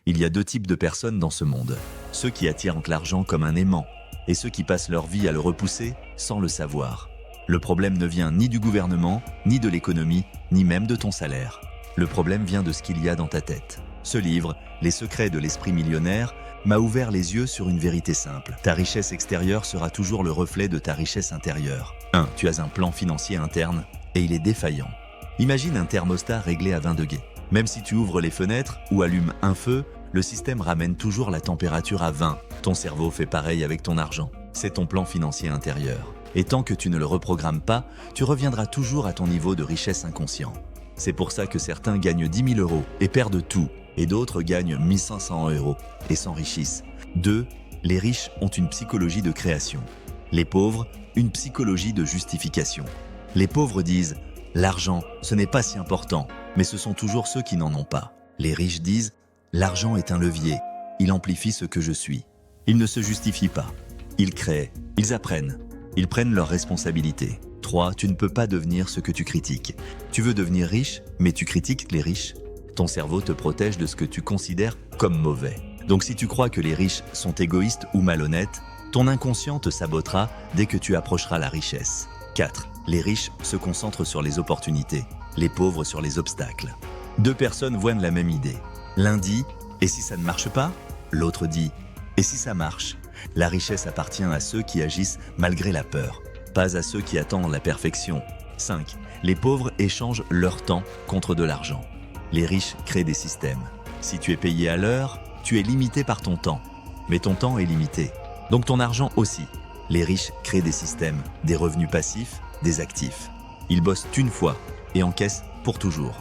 Il y a deux types de personnes dans ce monde. Ceux qui attirent l'argent comme un aimant et ceux qui passent leur vie à le repousser sans le savoir. Le problème ne vient ni du gouvernement, ni de l'économie, ni même de ton salaire. Le problème vient de ce qu'il y a dans ta tête. Ce livre, Les secrets de l'esprit millionnaire, m'a ouvert les yeux sur une vérité simple. Ta richesse extérieure sera toujours le reflet de ta richesse intérieure. 1. Tu as un plan financier interne et il est défaillant. Imagine un thermostat réglé à 20 degrés. Même si tu ouvres les fenêtres ou allumes un feu, le système ramène toujours la température à 20. Ton cerveau fait pareil avec ton argent. C'est ton plan financier intérieur. Et tant que tu ne le reprogrammes pas, tu reviendras toujours à ton niveau de richesse inconscient. C'est pour ça que certains gagnent 10 000 € et perdent tout, et d'autres gagnent 1 500 € et s'enrichissent. 2. Les riches ont une psychologie de création. Les pauvres, une psychologie de justification. Les pauvres disent « L'argent, ce n'est pas si important », mais ce sont toujours ceux qui n'en ont pas. Les riches disent « L'argent est un levier, il amplifie ce que je suis ». Ils ne se justifient pas. Ils créent, ils apprennent, ils prennent leurs responsabilités. 3. Tu ne peux pas devenir ce que tu critiques. Tu veux devenir riche, mais tu critiques les riches. Ton cerveau te protège de ce que tu considères comme mauvais. Donc si tu crois que les riches sont égoïstes ou malhonnêtes, ton inconscient te sabotera dès que tu approcheras la richesse. 4. Les riches se concentrent sur les opportunités, les pauvres sur les obstacles. Deux personnes voient la même idée. L'un dit « Et si ça ne marche pas ?» L'autre dit « Et si ça marche ?» La richesse appartient à ceux qui agissent malgré la peur, pas à ceux qui attendent la perfection. 5. Les pauvres échangent leur temps contre de l'argent. Les riches créent des systèmes. Si tu es payé à l'heure, tu es limité par ton temps. Mais ton temps est limité. Donc ton argent aussi. Les riches créent des systèmes, des revenus passifs, des actifs. Ils bossent une fois et encaissent pour toujours.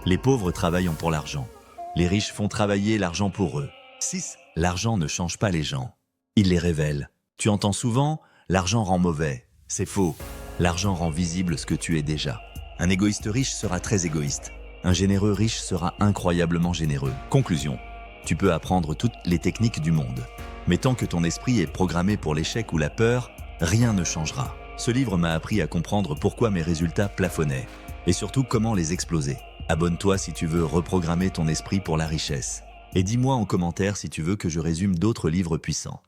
Les pauvres travaillent pour l'argent. Les riches font travailler l'argent pour eux. 6. L'argent ne change pas les gens. Il les révèle. Tu entends souvent « l'argent rend mauvais ». C'est faux. L'argent rend visible ce que tu es déjà. Un égoïste riche sera très égoïste. Un généreux riche sera incroyablement généreux. Conclusion. Tu peux apprendre toutes les techniques du monde. Mais tant que ton esprit est programmé pour l'échec ou la peur, rien ne changera. Ce livre m'a appris à comprendre pourquoi mes résultats plafonnaient. Et surtout comment les exploser. Abonne-toi si tu veux reprogrammer ton esprit pour la richesse. Et dis-moi en commentaire si tu veux que je résume d'autres livres puissants.